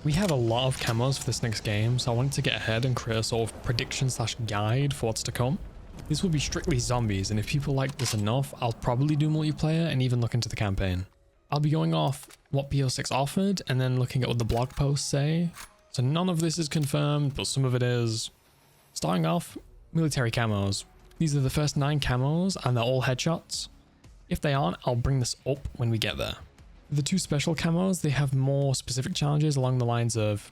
We have a lot of camos for this next game, so I wanted to get ahead and create a sort of prediction slash guide for what's to come. This will be strictly zombies, and if people like this enough, I'll probably do multiplayer and even look into the campaign. I'll be going off what BO6 offered and then looking at what the blog posts say. So none of this is confirmed, but some of it is. Starting off, military camos. These are the first 9 camos and they're all headshots. If they aren't, I'll bring this up when we get there. The 2 special camos, they have more specific challenges along the lines of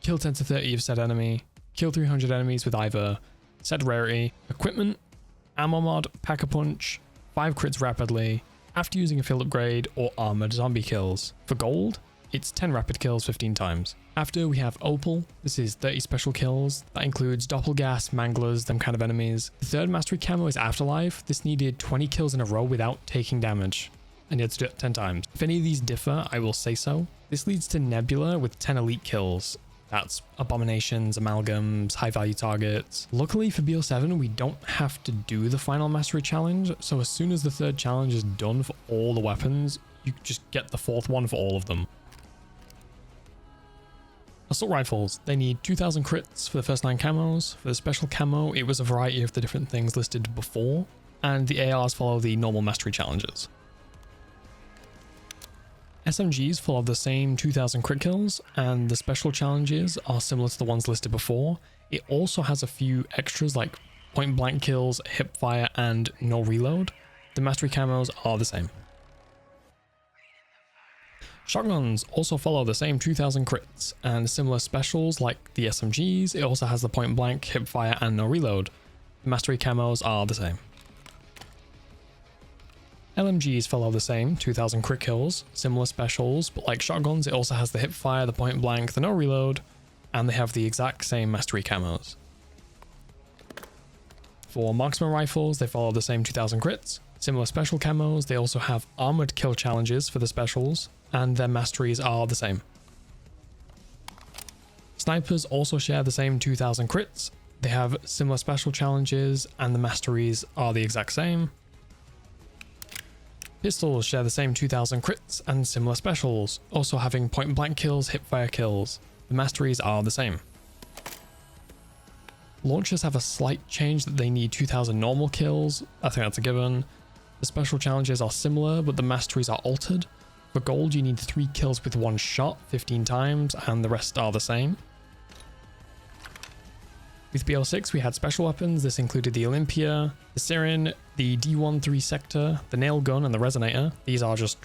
kill 10 to 30 of said enemy, kill 300 enemies with either said rarity, equipment, ammo mod, pack-a-punch, 5 crits rapidly, after using a field upgrade, or armored zombie kills. For gold, it's 10 rapid kills 15 times. After we have Opal, this is 30 special kills. That includes doppelgas, manglers, them kind of enemies. The third mastery camo is Afterlife. This needed 20 kills in a row without taking damage, and you had to do it 10 times. If any of these differ, I will say so. This leads to Nebula with 10 elite kills. That's abominations, amalgams, high value targets. Luckily for BO7, we don't have to do the final mastery challenge. So as soon as the 3rd challenge is done for all the weapons, you just get the 4th one for all of them. Assault rifles, they need 2000 crits for the first 9 camos. For the special camo, it was a variety of the different things listed before. And the ARs follow the normal mastery challenges. SMGs follow the same 2000 crit kills, and the special challenges are similar to the ones listed before. It also has a few extras like point blank kills, hip fire, and no reload. The mastery camos are the same. Shotguns also follow the same 2000 crits, and similar specials like the SMGs. It also has the point blank, hip fire, and no reload. The mastery camos are the same. LMGs follow the same 2000 crit kills, similar specials, but like shotguns, it also has the hip fire, the point blank, the no reload, and they have the exact same mastery camos. For marksman rifles, they follow the same 2000 crits, similar special camos. They also have armored kill challenges for the specials, and their masteries are the same. Snipers also share the same 2000 crits. They have similar special challenges, and the masteries are the exact same. Pistols share the same 2000 crits and similar specials, also having point blank kills, hipfire kills. The masteries are the same. Launchers have a slight change that they need 2000 normal kills. I think that's a given. The special challenges are similar, but the masteries are altered. For gold, you need 3 kills with 1 shot 15 times, and the rest are the same. With BL6, we had special weapons. This included the Olympia, the Siren, the D13 Sector, the Nail Gun, and the Resonator. These are just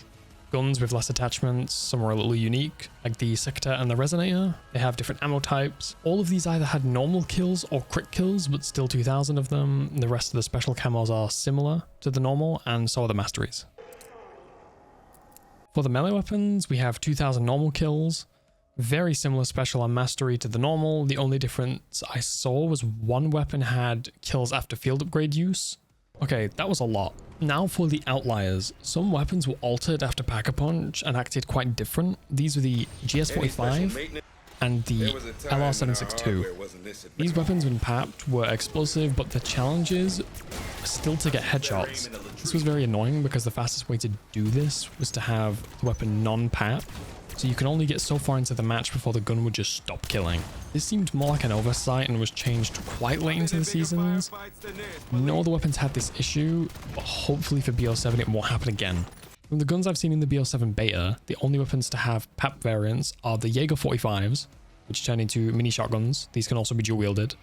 guns with less attachments. Some are a little unique, like the Sector and the Resonator. They have different ammo types. All of these either had normal kills or crit kills, but still 2000 of them. The rest of the special camos are similar to the normal, and so are the masteries. For the melee weapons, we have 2000 normal kills. Very similar special and mastery to the normal. The only difference I saw was one weapon had kills after field upgrade use. Okay, that was a lot. Now for the outliers. Some weapons were altered after Pack-a-Punch and acted quite different. These were the GS45 and the LR762. These weapons when papped were explosive, but the challenges were still to get headshots. This was very annoying because the fastest way to do this was to have the weapon non-papped. So you can only get so far into the match before the gun would just stop killing. This seemed more like an oversight and was changed quite late into the seasons. No other weapons had this issue, but hopefully for BO7 it won't happen again. From the guns I've seen in the BO7 beta, the only weapons to have PAP variants are the Jaeger 45s, which turn into mini shotguns. These can also be dual wielded.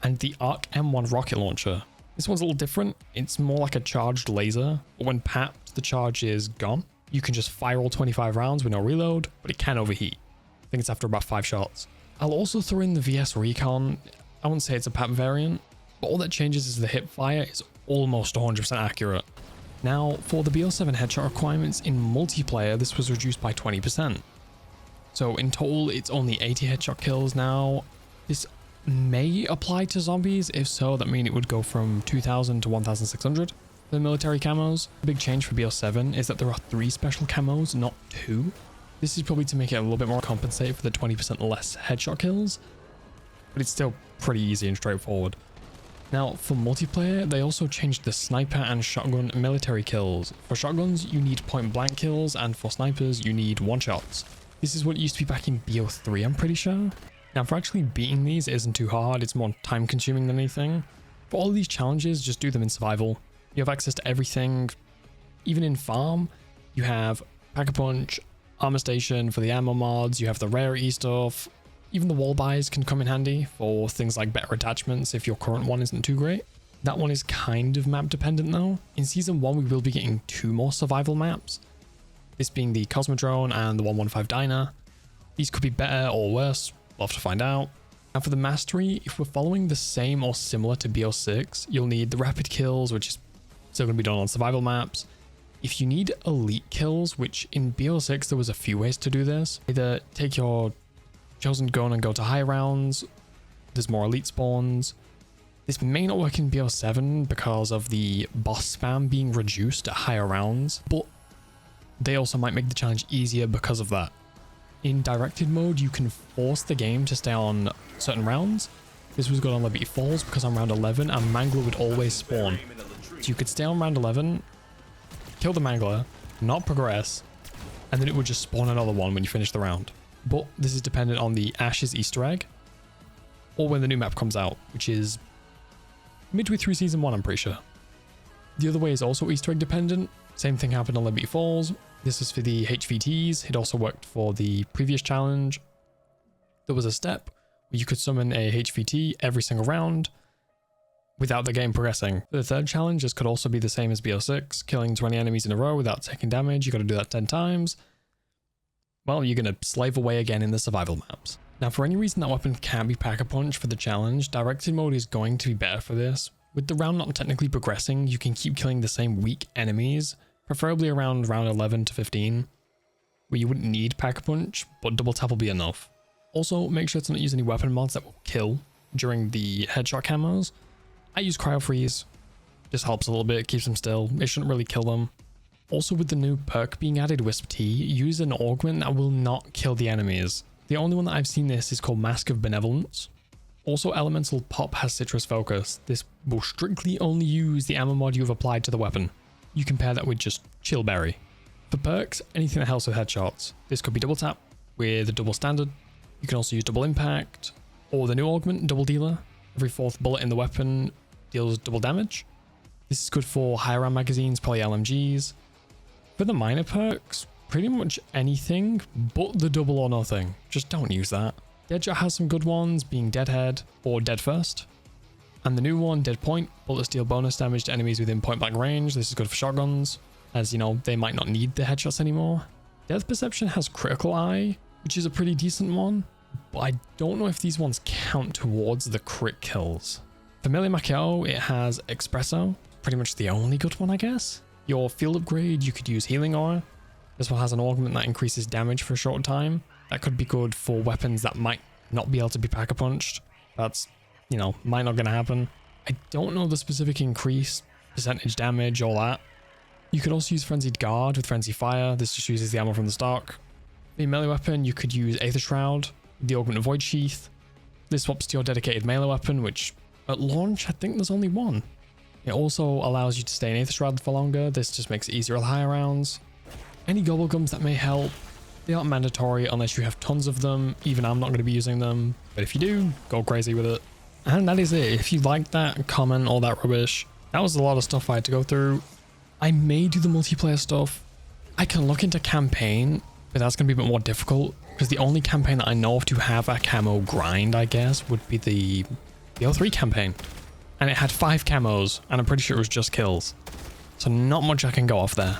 And the ARC M1 rocket launcher. This one's a little different. It's more like a charged laser, but when papped, the charge is gone. You can just fire all 25 rounds with no reload, but it can overheat. I think it's after about 5 shots. I'll also throw in the VS Recon. I wouldn't say it's a PAP variant, but all that changes is the hip fire is almost 100% accurate. Now, for the BO7 headshot requirements in multiplayer, this was reduced by 20%. So in total, it's only 80 headshot kills now. This may apply to zombies. If so, that means it would go from 2000 to 1600. The military camos. The big change for BO7 is that there are 3 special camos, not 2. This is probably to make it a little bit more compensate for the 20% less headshot kills, but it's still pretty easy and straightforward. Now for multiplayer, they also changed the sniper and shotgun military kills. For shotguns, you need point blank kills, and for snipers, you need one shots. This is what it used to be back in BO3, I'm pretty sure. Now, for actually beating these, it isn't too hard. It's more time consuming than anything. For all of these challenges, just do them in survival. You have access to everything. Even in farm, you have Pack-a-Punch, Armor Station for the ammo mods. You have the rarity stuff. Even the wall buys can come in handy for things like better attachments if your current one isn't too great. That one is kind of map dependent though. In season 1, we will be getting 2 more survival maps. This being the Cosmodrome and the 115 Diner. These could be better or worse. We'll have to find out. And for the mastery, if we're following the same or similar to BO6, you'll need the rapid kills, which is still going to be done on survival maps. If you need elite kills, which in BO6 there was a few ways to do this. Either take your chosen gun and go to high rounds. There's more elite spawns. This may not work in BO7 because of the boss spam being reduced at higher rounds, but they also might make the challenge easier because of that. In directed mode, you can force the game to stay on certain rounds. This was good on Liberty Falls because on round 11, a Mangler would always spawn. So you could stay on round 11, kill the Mangler, not progress, and then it would just spawn another one when you finish the round. But this is dependent on the Ashes Easter egg, or when the new map comes out, which is midway through season 1, I'm pretty sure. The other way is also Easter egg dependent. Same thing happened on Liberty Falls. This is for the HVTs. It also worked for the previous challenge. There was a step where you could summon a HVT every single round without the game progressing. For the third challenge, this could also be the same as BO6, killing 20 enemies in a row without taking damage. You got to do that 10 times. Well, you're going to slave away again in the survival maps. Now, for any reason that weapon can't be Pack-a-Punch for the challenge, directed mode is going to be better for this. With the round not technically progressing, you can keep killing the same weak enemies, preferably around round 11 to 15, where you wouldn't need Pack-a-Punch, but double tap will be enough. Also, make sure to not use any weapon mods that will kill during the headshot camos. I use Cryo Freeze, just helps a little bit, keeps them still, it shouldn't really kill them. Also, with the new perk being added, Wisp T, use an augment that will not kill the enemies. The only one that I've seen this is called Mask of Benevolence. Also, Elemental Pop has Citrus Focus. This will strictly only use the ammo mod you've applied to the weapon. You can pair that with just Chill Berry. For perks, anything that helps with headshots. This could be double tap with a double standard. You can also use double impact, or the new augment, Double Dealer. Every 4th bullet in the weapon deals double damage. This is good for higher round magazines, probably LMGs. For the minor perks, pretty much anything but the double or nothing. Just don't use that. Deadshot has some good ones, being Deadhead or Dead First. And the new one, Dead Point, bullet steal bonus damage to enemies within point blank range. This is good for shotguns, as you know, they might not need the headshots anymore. Death Perception has Critical Eye, which is a pretty decent one, but I don't know if these ones count towards the crit kills. For Melee Macao, it has Espresso, pretty much the only good one, I guess. Your field upgrade, you could use Healing Aura. This one has an augment that increases damage for a short time. That could be good for weapons that might not be able to be Pack-a-Punched. That's, you know, might not gonna happen. I don't know the specific increase, percentage damage, all that. You could also use Frenzied Guard with Frenzy Fire. This just uses the ammo from the stock. For your melee weapon, you could use Aether Shroud, the augment of Void Sheath. This swaps to your dedicated melee weapon, which at launch, I think there's only one. It also allows you to stay in Aether Shroud for longer. This just makes it easier at higher rounds. Any Gobblegums that may help. They aren't mandatory unless you have tons of them. Even I'm not going to be using them, but if you do, go crazy with it. And that is it. If you liked that, comment all that rubbish. That was a lot of stuff I had to go through. I may do the multiplayer stuff. I can look into campaign, but that's going to be a bit more difficult because the only campaign that I know of to have a camo grind, I guess, would be the BO3 campaign. And it had 5 camos, and I'm pretty sure it was just kills. So not much I can go off there.